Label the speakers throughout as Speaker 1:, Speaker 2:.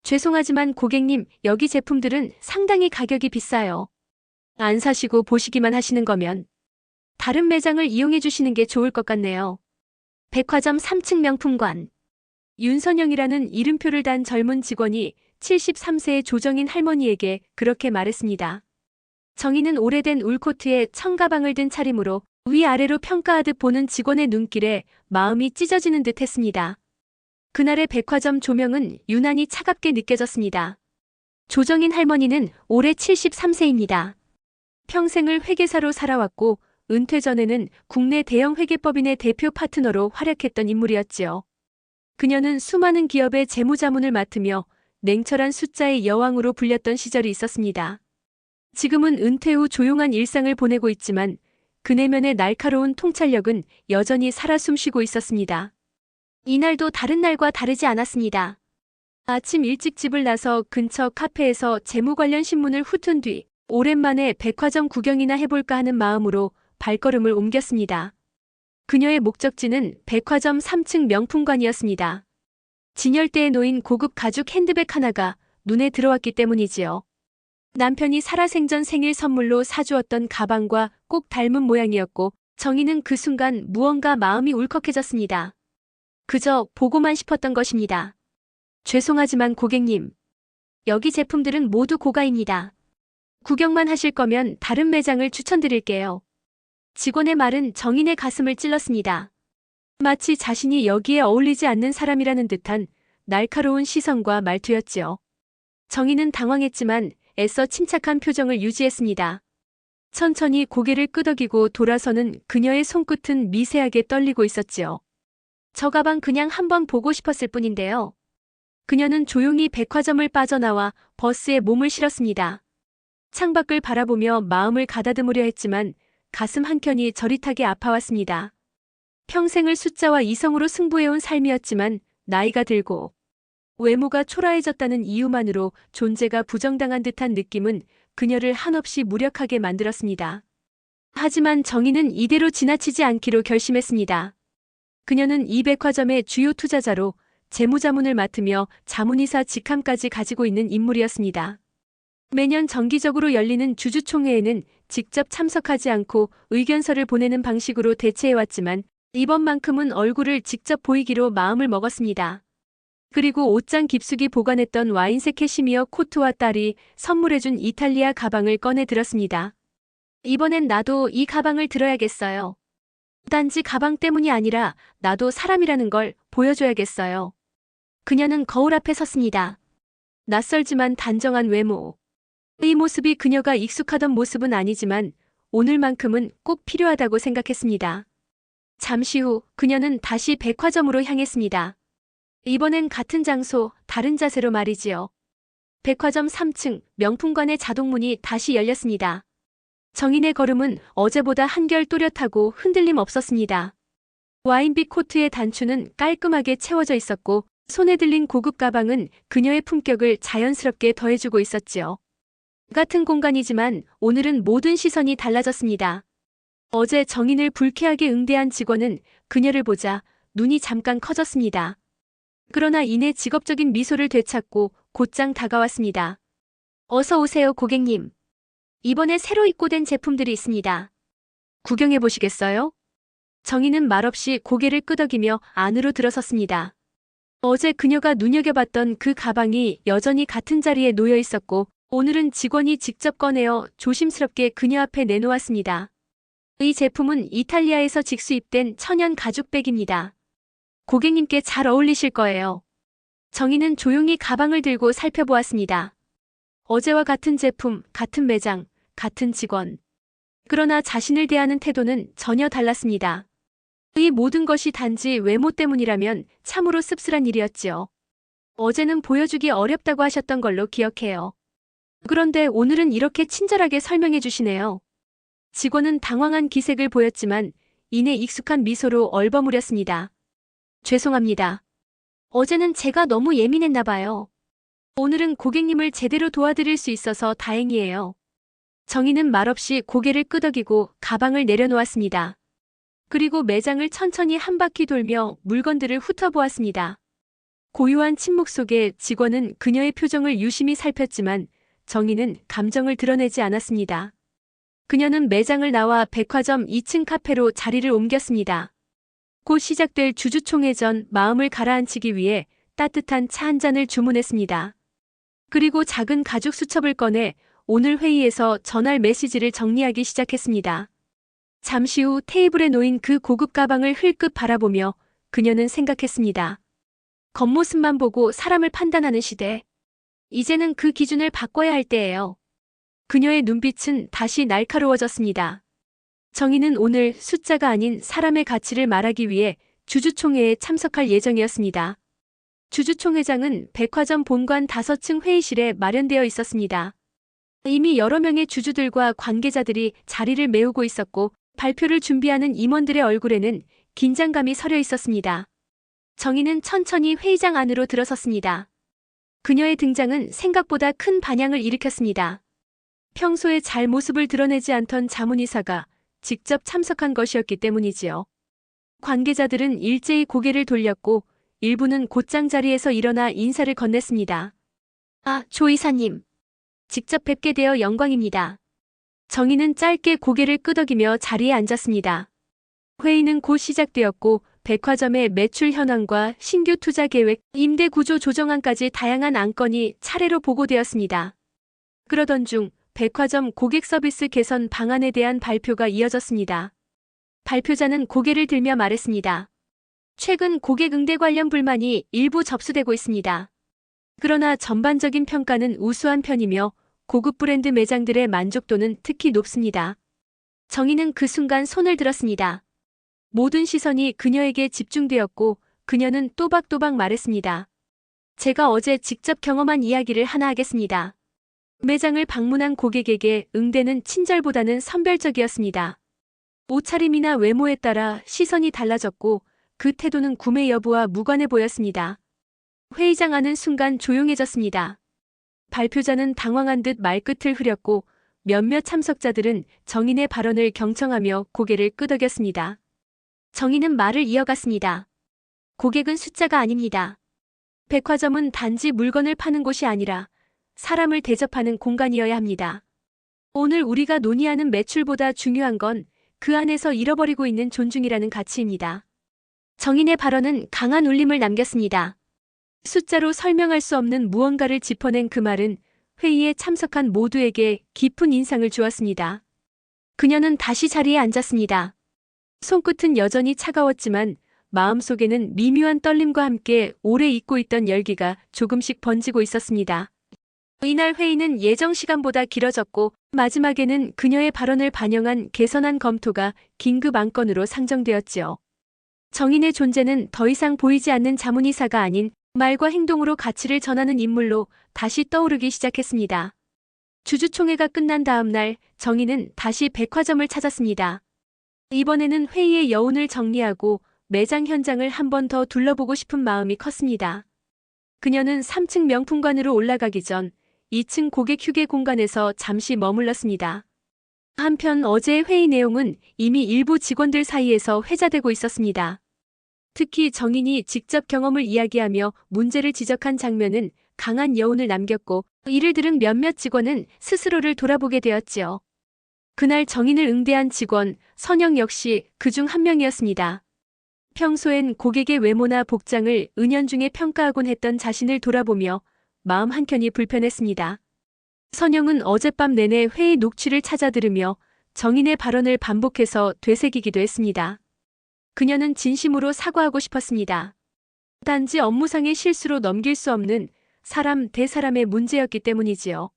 Speaker 1: 죄송하지만 고객님, 여기 제품들은 상당히 가격이 비싸요. 안 사시고 보시기만 하시는 거면 다른 매장을 이용해 주시는 게 좋을 것 같네요. 백화점 3층 명품관. 윤선영이라는 이름표를 단 젊은 직원이 73세의 조정인 할머니에게 그렇게 말했습니다. 정희는 오래된 울코트에 청가방을 든 차림으로 위아래로 평가하듯 보는 직원의 눈길에 마음이 찢어지는 듯 했습니다. 그날의 백화점 조명은 유난히 차갑게 느껴졌습니다. 조정인 할머니는 올해 73세입니다. 평생을 회계사로 살아왔고 은퇴 전에는 국내 대형 회계법인의 대표 파트너로 활약했던 인물이었지요. 그녀는 수많은 기업의 재무자문을 맡으며 냉철한 숫자의 여왕으로 불렸던 시절이 있었습니다. 지금은 은퇴 후 조용한 일상을 보내고 있지만 그 내면의 날카로운 통찰력은 여전히 살아 숨쉬고 있었습니다. 이날도 다른 날과 다르지 않았습니다. 아침 일찍 집을 나서 근처 카페에서 재무 관련 신문을 훑은 뒤 오랜만에 백화점 구경이나 해볼까 하는 마음으로 발걸음을 옮겼습니다. 그녀의 목적지는 백화점 3층 명품관이었습니다. 진열대에 놓인 고급 가죽 핸드백 하나가 눈에 들어왔기 때문이지요. 남편이 살아생전 생일 선물로 사주었던 가방과 꼭 닮은 모양이었고 정희는 그 순간 무언가 마음이 울컥해졌습니다. 그저 보고만 싶었던 것입니다. 죄송하지만 고객님, 여기 제품들은 모두 고가입니다. 구경만 하실 거면 다른 매장을 추천드릴게요. 직원의 말은 정인의 가슴을 찔렀습니다. 마치 자신이 여기에 어울리지 않는 사람이라는 듯한 날카로운 시선과 말투였지요. 정인은 당황했지만 애써 침착한 표정을 유지했습니다. 천천히 고개를 끄덕이고 돌아서는 그녀의 손끝은 미세하게 떨리고 있었지요. 저 가방 그냥 한번 보고 싶었을 뿐인데요. 그녀는 조용히 백화점을 빠져나와 버스에 몸을 실었습니다. 창밖을 바라보며 마음을 가다듬으려 했지만 가슴 한켠이 저릿하게 아파왔습니다. 평생을 숫자와 이성으로 승부해온 삶이었지만 나이가 들고 외모가 초라해졌다는 이유만으로 존재가 부정당한 듯한 느낌은 그녀를 한없이 무력하게 만들었습니다. 하지만 정희는 이대로 지나치지 않기로 결심했습니다. 그녀는 이 백화점의 주요 투자자로 재무자문을 맡으며 자문이사 직함까지 가지고 있는 인물이었습니다. 매년 정기적으로 열리는 주주총회에는 직접 참석하지 않고 의견서를 보내는 방식으로 대체해왔지만 이번만큼은 얼굴을 직접 보이기로 마음을 먹었습니다. 그리고 옷장 깊숙이 보관했던 와인색 캐시미어 코트와 딸이 선물해준 이탈리아 가방을 꺼내 들었습니다. 이번엔 나도 이 가방을 들어야겠어요. 단지 가방 때문이 아니라 나도 사람이라는 걸 보여줘야겠어요. 그녀는 거울 앞에 섰습니다. 낯설지만 단정한 외모. 이 모습이 그녀가 익숙하던 모습은 아니지만 오늘만큼은 꼭 필요하다고 생각했습니다. 잠시 후 그녀는 다시 백화점으로 향했습니다. 이번엔 같은 장소, 다른 자세로 말이지요. 백화점 3층 명품관의 자동문이 다시 열렸습니다. 정인의 걸음은 어제보다 한결 또렷하고 흔들림 없었습니다. 와인빛 코트의 단추는 깔끔하게 채워져 있었고 손에 들린 고급 가방은 그녀의 품격을 자연스럽게 더해주고 있었지요. 같은 공간이지만 오늘은 모든 시선이 달라졌습니다. 어제 정인을 불쾌하게 응대한 직원은 그녀를 보자 눈이 잠깐 커졌습니다. 그러나 이내 직업적인 미소를 되찾고 곧장 다가왔습니다. 어서 오세요, 고객님. 이번에 새로 입고된 제품들이 있습니다. 구경해 보시겠어요? 정희는 말없이 고개를 끄덕이며 안으로 들어섰습니다. 어제 그녀가 눈여겨봤던 그 가방이 여전히 같은 자리에 놓여 있었고 오늘은 직원이 직접 꺼내어 조심스럽게 그녀 앞에 내놓았습니다. 이 제품은 이탈리아에서 직수입된 천연 가죽백입니다. 고객님께 잘 어울리실 거예요. 정희는 조용히 가방을 들고 살펴보았습니다. 어제와 같은 제품, 같은 매장, 같은 직원. 그러나 자신을 대하는 태도는 전혀 달랐습니다. 이 모든 것이 단지 외모 때문이라면 참으로 씁쓸한 일이었지요. 어제는 보여주기 어렵다고 하셨던 걸로 기억해요. 그런데 오늘은 이렇게 친절하게 설명해 주시네요. 직원은 당황한 기색을 보였지만 이내 익숙한 미소로 얼버무렸습니다. 죄송합니다. 어제는 제가 너무 예민했나 봐요. 오늘은 고객님을 제대로 도와드릴 수 있어서 다행이에요. 정희는 말없이 고개를 끄덕이고 가방을 내려놓았습니다. 그리고 매장을 천천히 한 바퀴 돌며 물건들을 훑어보았습니다. 고요한 침묵 속에 직원은 그녀의 표정을 유심히 살폈지만 정희는 감정을 드러내지 않았습니다. 그녀는 매장을 나와 백화점 2층 카페로 자리를 옮겼습니다. 곧 시작될 주주총회 전 마음을 가라앉히기 위해 따뜻한 차 한 잔을 주문했습니다. 그리고 작은 가죽 수첩을 꺼내 오늘 회의에서 전할 메시지를 정리하기 시작했습니다. 잠시 후 테이블에 놓인 그 고급 가방을 흘끗 바라보며 그녀는 생각했습니다. 겉모습만 보고 사람을 판단하는 시대. 이제는 그 기준을 바꿔야 할 때예요. 그녀의 눈빛은 다시 날카로워졌습니다. 정희는 오늘 숫자가 아닌 사람의 가치를 말하기 위해 주주총회에 참석할 예정이었습니다. 주주총회장은 백화점 본관 5층 회의실에 마련되어 있었습니다. 이미 여러 명의 주주들과 관계자들이 자리를 메우고 있었고 발표를 준비하는 임원들의 얼굴에는 긴장감이 서려 있었습니다. 정희는 천천히 회의장 안으로 들어섰습니다. 그녀의 등장은 생각보다 큰 반향을 일으켰습니다. 평소에 잘 모습을 드러내지 않던 자문이사가 직접 참석한 것이었기 때문이지요. 관계자들은 일제히 고개를 돌렸고 일부는 곧장 자리에서 일어나 인사를 건넸습니다. 아, 조 이사님. 직접 뵙게 되어 영광입니다. 정희는 짧게 고개를 끄덕이며 자리에 앉았습니다. 회의는 곧 시작되었고 백화점의 매출 현황과 신규 투자 계획, 임대 구조 조정안까지 다양한 안건이 차례로 보고되었습니다. 그러던 중 백화점 고객 서비스 개선 방안에 대한 발표가 이어졌습니다. 발표자는 고개를 들며 말했습니다. 최근 고객 응대 관련 불만이 일부 접수되고 있습니다. 그러나 전반적인 평가는 우수한 편이며 고급 브랜드 매장들의 만족도는 특히 높습니다. 정희는 그 순간 손을 들었습니다. 모든 시선이 그녀에게 집중되었고 그녀는 또박또박 말했습니다. 제가 어제 직접 경험한 이야기를 하나 하겠습니다. 매장을 방문한 고객에게 응대는 친절보다는 선별적이었습니다. 옷차림이나 외모에 따라 시선이 달라졌고 그 태도는 구매 여부와 무관해 보였습니다. 회의장 안은 순간 조용해졌습니다. 발표자는 당황한 듯 말끝을 흐렸고 몇몇 참석자들은 정인의 발언을 경청하며 고개를 끄덕였습니다. 정인은 말을 이어갔습니다. 고객은 숫자가 아닙니다. 백화점은 단지 물건을 파는 곳이 아니라 사람을 대접하는 공간이어야 합니다. 오늘 우리가 논의하는 매출보다 중요한 건 그 안에서 잃어버리고 있는 존중이라는 가치입니다. 정인의 발언은 강한 울림을 남겼습니다. 숫자로 설명할 수 없는 무언가를 짚어낸 그 말은 회의에 참석한 모두에게 깊은 인상을 주었습니다. 그녀는 다시 자리에 앉았습니다. 손끝은 여전히 차가웠지만 마음속에는 미묘한 떨림과 함께 오래 잊고 있던 열기가 조금씩 번지고 있었습니다. 이날 회의는 예정 시간보다 길어졌고 마지막에는 그녀의 발언을 반영한 개선안 검토가 긴급 안건으로 상정되었지요. 정인의 존재는 더 이상 보이지 않는 자문이사가 아닌 말과 행동으로 가치를 전하는 인물로 다시 떠오르기 시작했습니다. 주주총회가 끝난 다음 날 정인은 다시 백화점을 찾았습니다. 이번에는 회의의 여운을 정리하고 매장 현장을 한 번 더 둘러보고 싶은 마음이 컸습니다. 그녀는 3층 명품관으로 올라가기 전 2층 고객 휴게 공간에서 잠시 머물렀습니다. 한편 어제의 회의 내용은 이미 일부 직원들 사이에서 회자되고 있었습니다. 특히 정인이 직접 경험을 이야기하며 문제를 지적한 장면은 강한 여운을 남겼고 이를 들은 몇몇 직원은 스스로를 돌아보게 되었지요. 그날 정인을 응대한 직원 선영 역시 그중 한 명이었습니다. 평소엔 고객의 외모나 복장을 은연중에 평가하곤 했던 자신을 돌아보며 마음 한켠이 불편했습니다. 선영은 어젯밤 내내 회의 녹취를 찾아 들으며 정인의 발언을 반복해서 되새기기도 했습니다. 그녀는 진심으로 사과하고 싶었습니다. 단지 업무상의 실수로 넘길 수 없는 사람 대 사람의 문제였기 때문이지요.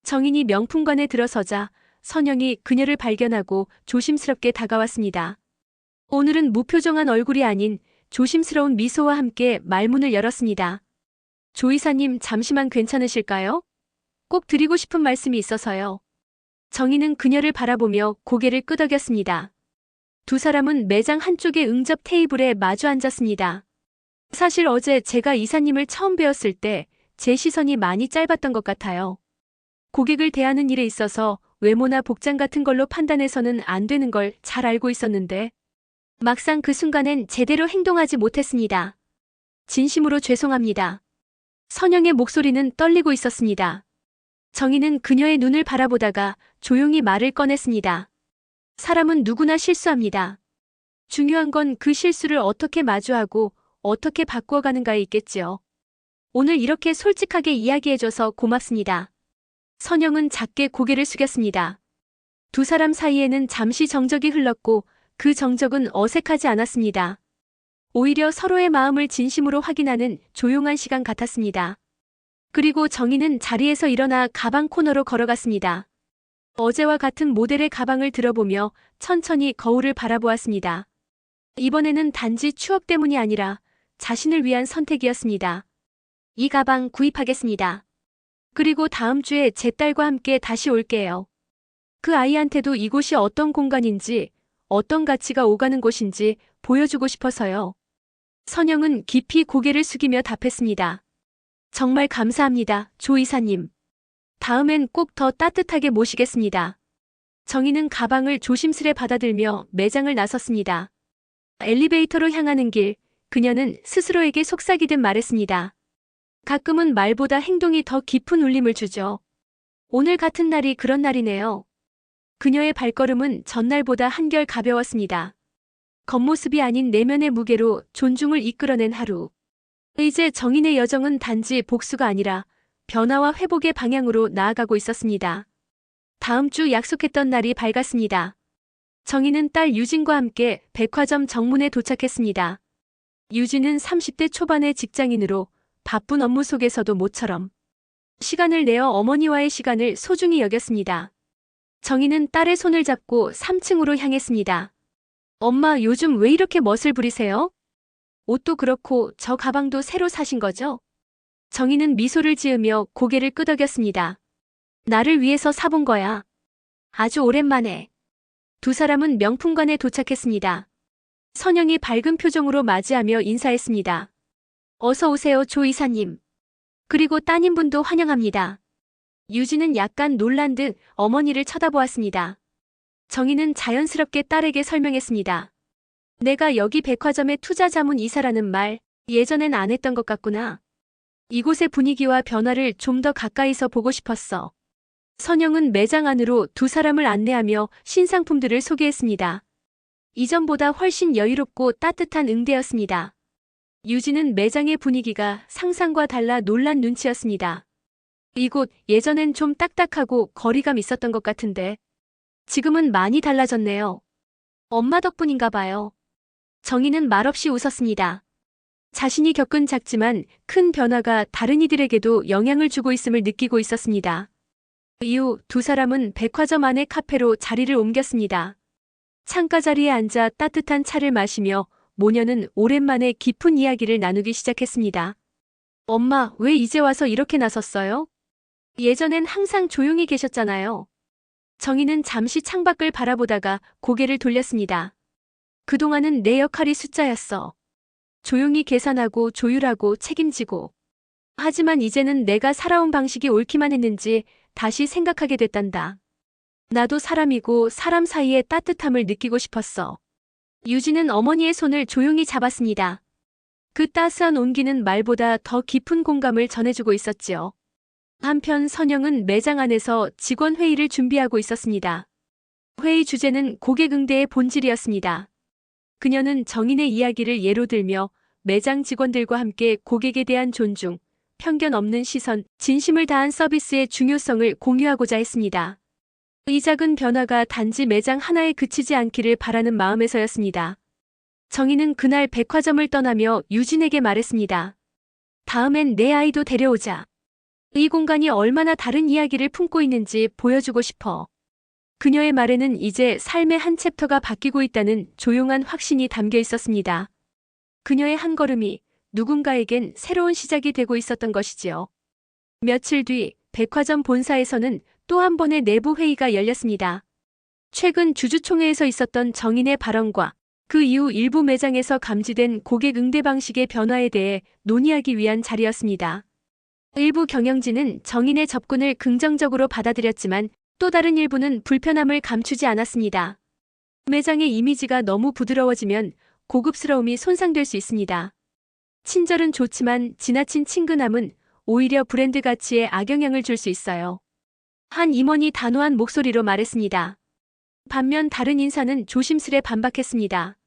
Speaker 1: 정인이 명품관에 들어서자 선영이 그녀를 발견하고 조심스럽게 다가왔습니다. 오늘은 무표정한 얼굴이 아닌 조심스러운 미소와 함께 말문을 열었습니다. 조 이사님 잠시만 괜찮으실까요? 꼭 드리고 싶은 말씀이 있어서요. 정인은 그녀를 바라보며 고개를 끄덕였습니다. 두 사람은 매장 한쪽의 응접 테이블에 마주 앉았습니다. 사실 어제 제가 이사님을 처음 뵈었을 때 제 시선이 많이 짧았던 것 같아요. 고객을 대하는 일에 있어서 외모나 복장 같은 걸로 판단해서는 안 되는 걸 잘 알고 있었는데 막상 그 순간엔 제대로 행동하지 못했습니다. 진심으로 죄송합니다. 선영의 목소리는 떨리고 있었습니다. 정희는 그녀의 눈을 바라보다가 조용히 말을 꺼냈습니다. 사람은 누구나 실수합니다. 중요한 건 그 실수를 어떻게 마주하고 어떻게 바꾸어가는가에 있겠지요. 오늘 이렇게 솔직하게 이야기해줘서 고맙습니다. 선영은 작게 고개를 숙였습니다. 두 사람 사이에는 잠시 정적이 흘렀고 그 정적은 어색하지 않았습니다. 오히려 서로의 마음을 진심으로 확인하는 조용한 시간 같았습니다. 그리고 정희는 자리에서 일어나 가방 코너로 걸어갔습니다. 어제와 같은 모델의 가방을 들어보며 천천히 거울을 바라보았습니다. 이번에는 단지 추억 때문이 아니라 자신을 위한 선택이었습니다. 이 가방 구입하겠습니다. 그리고 다음 주에 제 딸과 함께 다시 올게요. 그 아이한테도 이곳이 어떤 공간인지, 어떤 가치가 오가는 곳인지 보여주고 싶어서요. 선영은 깊이 고개를 숙이며 답했습니다. 정말 감사합니다, 조 이사님. 다음엔 꼭 더 따뜻하게 모시겠습니다. 정희는 가방을 조심스레 받아들며 매장을 나섰습니다. 엘리베이터로 향하는 길, 그녀는 스스로에게 속삭이듯 말했습니다. 가끔은 말보다 행동이 더 깊은 울림을 주죠. 오늘 같은 날이 그런 날이네요. 그녀의 발걸음은 전날보다 한결 가벼웠습니다. 겉모습이 아닌 내면의 무게로 존중을 이끌어낸 하루. 이제 정인의 여정은 단지 복수가 아니라 변화와 회복의 방향으로 나아가고 있었습니다. 다음 주 약속했던 날이 밝았습니다. 정인은 딸 유진과 함께 백화점 정문에 도착했습니다. 유진은 30대 초반의 직장인으로 바쁜 업무 속에서도 모처럼 시간을 내어 어머니와의 시간을 소중히 여겼습니다. 정희는 딸의 손을 잡고 3층으로 향했습니다. 엄마, 요즘 왜 이렇게 멋을 부리세요? 옷도 그렇고 저 가방도 새로 사신 거죠? 정희는 미소를 지으며 고개를 끄덕였습니다. 나를 위해서 사본 거야. 아주 오랜만에. 두 사람은 명품관에 도착했습니다. 선영이 밝은 표정으로 맞이하며 인사했습니다. 어서 오세요, 조 이사님. 그리고 따님분도 환영합니다. 유진은 약간 놀란 듯 어머니를 쳐다보았습니다. 정희는 자연스럽게 딸에게 설명했습니다. 내가 여기 백화점의 투자 자문 이사라는 말, 예전엔 안 했던 것 같구나. 이곳의 분위기와 변화를 좀 더 가까이서 보고 싶었어. 선영은 매장 안으로 두 사람을 안내하며 신상품들을 소개했습니다. 이전보다 훨씬 여유롭고 따뜻한 응대였습니다. 유진은 매장의 분위기가 상상과 달라 놀란 눈치였습니다. 이곳 예전엔 좀 딱딱하고 거리감 있었던 것 같은데 지금은 많이 달라졌네요. 엄마 덕분인가 봐요. 정희는 말없이 웃었습니다. 자신이 겪은 작지만 큰 변화가 다른 이들에게도 영향을 주고 있음을 느끼고 있었습니다. 이후 두 사람은 백화점 안의 카페로 자리를 옮겼습니다. 창가 자리에 앉아 따뜻한 차를 마시며 모녀는 오랜만에 깊은 이야기를 나누기 시작했습니다. 엄마, 왜 이제 와서 이렇게 나섰어요? 예전엔 항상 조용히 계셨잖아요. 정희는 잠시 창밖을 바라보다가 고개를 돌렸습니다. 그동안은 내 역할이 숫자였어. 조용히 계산하고 조율하고 책임지고. 하지만 이제는 내가 살아온 방식이 옳기만 했는지 다시 생각하게 됐단다. 나도 사람이고 사람 사이의 따뜻함을 느끼고 싶었어. 유진은 어머니의 손을 조용히 잡았습니다. 그 따스한 온기는 말보다 더 깊은 공감을 전해주고 있었지요. 한편 선영은 매장 안에서 직원 회의를 준비하고 있었습니다. 회의 주제는 고객 응대의 본질이었습니다. 그녀는 정인의 이야기를 예로 들며 매장 직원들과 함께 고객에 대한 존중, 편견 없는 시선, 진심을 다한 서비스의 중요성을 공유하고자 했습니다. 이 작은 변화가 단지 매장 하나에 그치지 않기를 바라는 마음에서였습니다. 정희는 그날 백화점을 떠나며 유진에게 말했습니다. 다음엔 내 아이도 데려오자. 이 공간이 얼마나 다른 이야기를 품고 있는지 보여주고 싶어. 그녀의 말에는 이제 삶의 한 챕터가 바뀌고 있다는 조용한 확신이 담겨 있었습니다. 그녀의 한 걸음이 누군가에겐 새로운 시작이 되고 있었던 것이지요. 며칠 뒤 백화점 본사에서는 또 한 번의 내부 회의가 열렸습니다. 최근 주주총회에서 있었던 정인의 발언과 그 이후 일부 매장에서 감지된 고객 응대 방식의 변화에 대해 논의하기 위한 자리였습니다. 일부 경영진은 정인의 접근을 긍정적으로 받아들였지만 또 다른 일부는 불편함을 감추지 않았습니다. 매장의 이미지가 너무 부드러워지면 고급스러움이 손상될 수 있습니다. 친절은 좋지만 지나친 친근함은 오히려 브랜드 가치에 악영향을 줄 수 있어요. 한 임원이 단호한 목소리로 말했습니다. 반면 다른 인사는 조심스레 반박했습니다.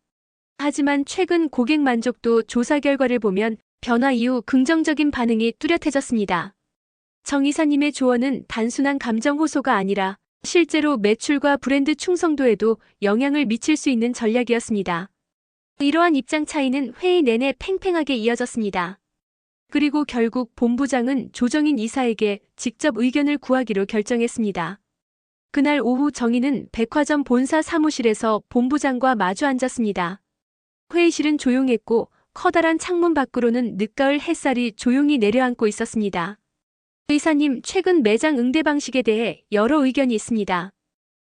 Speaker 1: 하지만 최근 고객 만족도 조사 결과를 보면 변화 이후 긍정적인 반응이 뚜렷해졌습니다. 정 이사님의 조언은 단순한 감정 호소가 아니라 실제로 매출과 브랜드 충성도에도 영향을 미칠 수 있는 전략이었습니다. 이러한 입장 차이는 회의 내내 팽팽하게 이어졌습니다. 그리고 결국 본부장은 조정인 이사에게 직접 의견을 구하기로 결정했습니다. 그날 오후 정희는 백화점 본사 사무실에서 본부장과 마주 앉았습니다. 회의실은 조용했고 커다란 창문 밖으로는 늦가을 햇살이 조용히 내려앉고 있었습니다. 이사님, 최근 매장 응대 방식에 대해 여러 의견이 있습니다.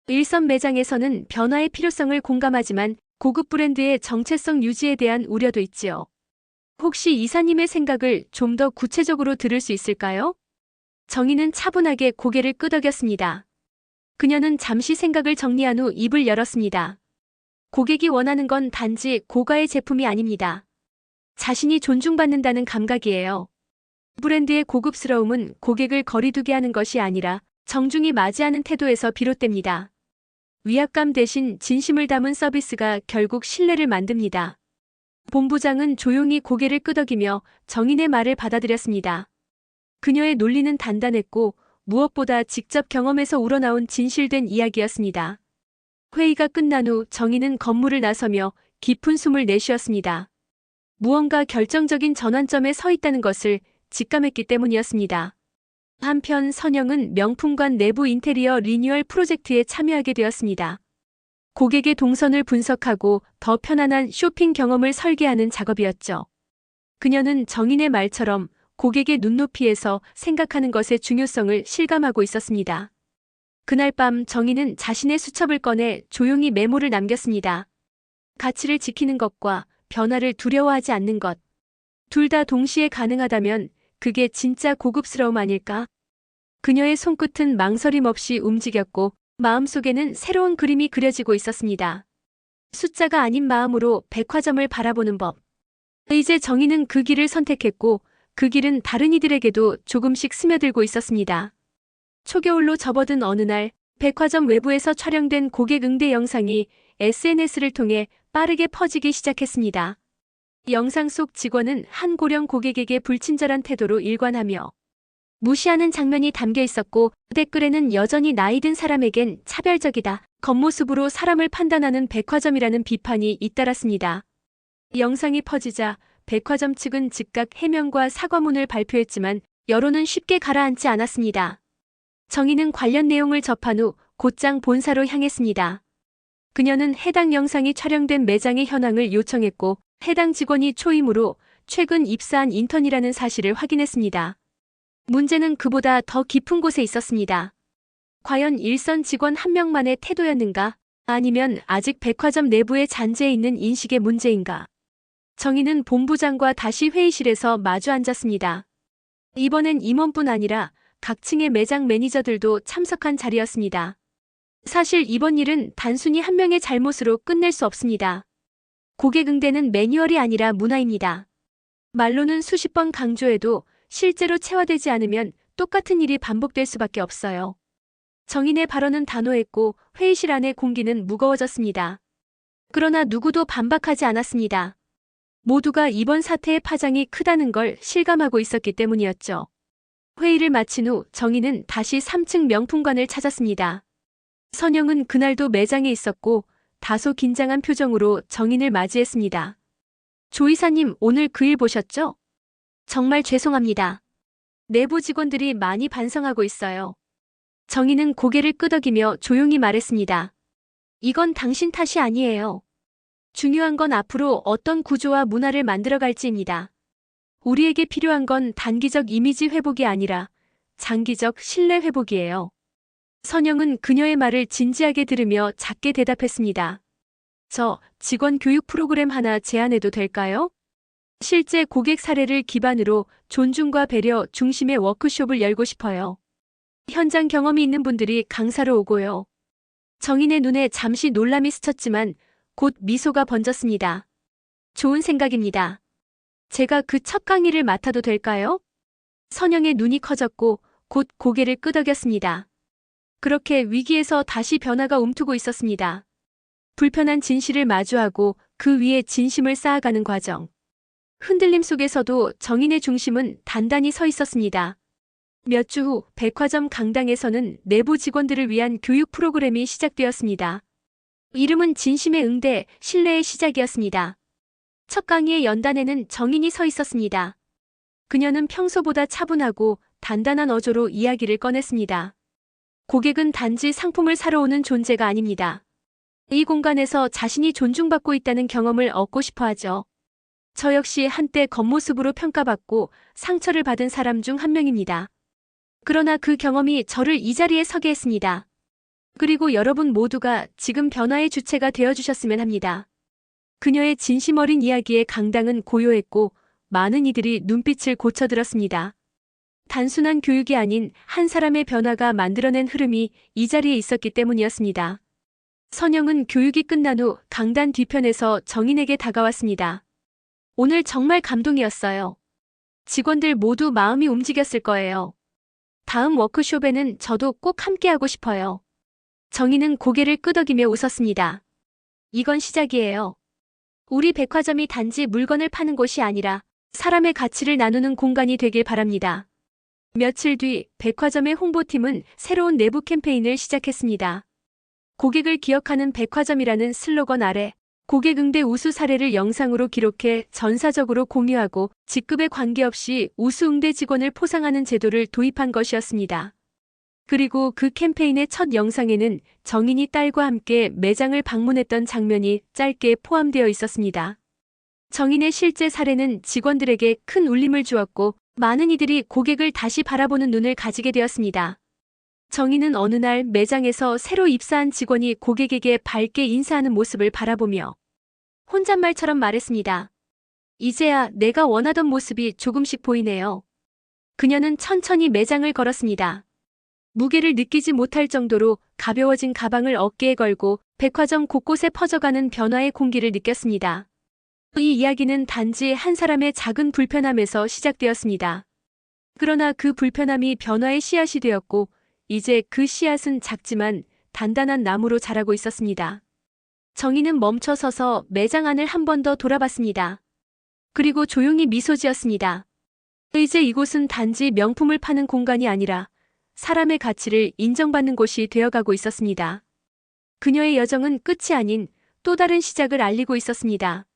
Speaker 1: 일선 매장에서는 변화의 필요성을 공감하지만 고급 브랜드의 정체성 유지에 대한 우려도 있지요. 혹시 이사님의 생각을 좀 더 구체적으로 들을 수 있을까요? 정희는 차분하게 고개를 끄덕였습니다. 그녀는 잠시 생각을 정리한 후 입을 열었습니다. 고객이 원하는 건 단지 고가의 제품이 아닙니다. 자신이 존중받는다는 감각이에요. 브랜드의 고급스러움은 고객을 거리두게 하는 것이 아니라 정중히 맞이하는 태도에서 비롯됩니다. 위압감 대신 진심을 담은 서비스가 결국 신뢰를 만듭니다. 본부장은 조용히 고개를 끄덕이며 정인의 말을 받아들였습니다. 그녀의 논리는 단단했고 무엇보다 직접 경험에서 우러나온 진실된 이야기였습니다. 회의가 끝난 후 정인은 건물을 나서며 깊은 숨을 내쉬었습니다. 무언가 결정적인 전환점에 서 있다는 것을 직감했기 때문이었습니다. 한편 선영은 명품관 내부 인테리어 리뉴얼 프로젝트에 참여하게 되었습니다. 고객의 동선을 분석하고 더 편안한 쇼핑 경험을 설계하는 작업이었죠. 그녀는 정인의 말처럼 고객의 눈높이에서 생각하는 것의 중요성을 실감하고 있었습니다. 그날 밤 정인은 자신의 수첩을 꺼내 조용히 메모를 남겼습니다. 가치를 지키는 것과 변화를 두려워하지 않는 것. 둘 다 동시에 가능하다면 그게 진짜 고급스러움 아닐까? 그녀의 손끝은 망설임 없이 움직였고 마음속에는 새로운 그림이 그려지고 있었습니다. 숫자가 아닌 마음으로 백화점을 바라보는 법. 이제 정희는 그 길을 선택했고 그 길은 다른 이들에게도 조금씩 스며들고 있었습니다. 초겨울로 접어든 어느 날 백화점 외부에서 촬영된 고객 응대 영상이 SNS를 통해 빠르게 퍼지기 시작했습니다. 영상 속 직원은 한 고령 고객에게 불친절한 태도로 일관하며 무시하는 장면이 담겨 있었고 댓글에는 여전히 나이 든 사람에겐 차별적이다. 겉모습으로 사람을 판단하는 백화점이라는 비판이 잇따랐습니다. 영상이 퍼지자 백화점 측은 즉각 해명과 사과문을 발표했지만 여론은 쉽게 가라앉지 않았습니다. 정희는 관련 내용을 접한 후 곧장 본사로 향했습니다. 그녀는 해당 영상이 촬영된 매장의 현황을 요청했고 해당 직원이 초임으로 최근 입사한 인턴이라는 사실을 확인했습니다. 문제는 그보다 더 깊은 곳에 있었습니다. 과연 일선 직원 한 명만의 태도였는가? 아니면 아직 백화점 내부에 잔재해 있는 인식의 문제인가? 정희는 본부장과 다시 회의실에서 마주 앉았습니다. 이번엔 임원뿐 아니라 각 층의 매장 매니저들도 참석한 자리였습니다. 사실 이번 일은 단순히 한 명의 잘못으로 끝낼 수 없습니다. 고객 응대는 매뉴얼이 아니라 문화입니다. 말로는 수십 번 강조해도 실제로 체화되지 않으면 똑같은 일이 반복될 수밖에 없어요. 정인의 발언은 단호했고 회의실 안의 공기는 무거워졌습니다. 그러나 누구도 반박하지 않았습니다. 모두가 이번 사태의 파장이 크다는 걸 실감하고 있었기 때문이었죠. 회의를 마친 후 정인은 다시 3층 명품관을 찾았습니다. 선영은 그날도 매장에 있었고 다소 긴장한 표정으로 정인을 맞이했습니다. 조 이사님, 오늘 그 일 보셨죠? 정말 죄송합니다. 내부 직원들이 많이 반성하고 있어요. 정희는 고개를 끄덕이며 조용히 말했습니다. 이건 당신 탓이 아니에요. 중요한 건 앞으로 어떤 구조와 문화를 만들어갈지입니다. 우리에게 필요한 건 단기적 이미지 회복이 아니라 장기적 신뢰 회복이에요. 선영은 그녀의 말을 진지하게 들으며 작게 대답했습니다. 저 직원 교육 프로그램 하나 제안해도 될까요? 실제 고객 사례를 기반으로 존중과 배려 중심의 워크숍을 열고 싶어요. 현장 경험이 있는 분들이 강사로 오고요. 정인의 눈에 잠시 놀람이 스쳤지만 곧 미소가 번졌습니다. 좋은 생각입니다. 제가 그 첫 강의를 맡아도 될까요? 선영의 눈이 커졌고 곧 고개를 끄덕였습니다. 그렇게 위기에서 다시 변화가 움트고 있었습니다. 불편한 진실을 마주하고 그 위에 진심을 쌓아가는 과정. 흔들림 속에서도 정인의 중심은 단단히 서 있었습니다. 몇 주 후 백화점 강당에서는 내부 직원들을 위한 교육 프로그램이 시작되었습니다. 이름은 진심의 응대, 신뢰의 시작이었습니다. 첫 강의의 연단에는 정인이 서 있었습니다. 그녀는 평소보다 차분하고 단단한 어조로 이야기를 꺼냈습니다. 고객은 단지 상품을 사러 오는 존재가 아닙니다. 이 공간에서 자신이 존중받고 있다는 경험을 얻고 싶어 하죠. 저 역시 한때 겉모습으로 평가받고 상처를 받은 사람 중 한 명입니다. 그러나 그 경험이 저를 이 자리에 서게 했습니다. 그리고 여러분 모두가 지금 변화의 주체가 되어주셨으면 합니다. 그녀의 진심 어린 이야기에 강당은 고요했고 많은 이들이 눈빛을 고쳐들었습니다. 단순한 교육이 아닌 한 사람의 변화가 만들어낸 흐름이 이 자리에 있었기 때문이었습니다. 선영은 교육이 끝난 후 강단 뒤편에서 정인에게 다가왔습니다. 오늘 정말 감동이었어요. 직원들 모두 마음이 움직였을 거예요. 다음 워크숍에는 저도 꼭 함께하고 싶어요. 정인은 고개를 끄덕이며 웃었습니다. 이건 시작이에요. 우리 백화점이 단지 물건을 파는 곳이 아니라 사람의 가치를 나누는 공간이 되길 바랍니다. 며칠 뒤 백화점의 홍보팀은 새로운 내부 캠페인을 시작했습니다. 고객을 기억하는 백화점이라는 슬로건 아래 고객 응대 우수 사례를 영상으로 기록해 전사적으로 공유하고 직급에 관계없이 우수 응대 직원을 포상하는 제도를 도입한 것이었습니다. 그리고 그 캠페인의 첫 영상에는 정인이 딸과 함께 매장을 방문했던 장면이 짧게 포함되어 있었습니다. 정인의 실제 사례는 직원들에게 큰 울림을 주었고 많은 이들이 고객을 다시 바라보는 눈을 가지게 되었습니다. 정인은 어느 날 매장에서 새로 입사한 직원이 고객에게 밝게 인사하는 모습을 바라보며 혼잣말처럼 말했습니다. 이제야 내가 원하던 모습이 조금씩 보이네요. 그녀는 천천히 매장을 걸었습니다. 무게를 느끼지 못할 정도로 가벼워진 가방을 어깨에 걸고 백화점 곳곳에 퍼져가는 변화의 공기를 느꼈습니다. 이 이야기는 단지 한 사람의 작은 불편함에서 시작되었습니다. 그러나 그 불편함이 변화의 씨앗이 되었고 이제 그 씨앗은 작지만 단단한 나무로 자라고 있었습니다. 정인은 멈춰서서 매장 안을 한 번 더 돌아봤습니다. 그리고 조용히 미소 지었습니다. 이제 이곳은 단지 명품을 파는 공간이 아니라 사람의 가치를 인정받는 곳이 되어가고 있었습니다. 그녀의 여정은 끝이 아닌 또 다른 시작을 알리고 있었습니다.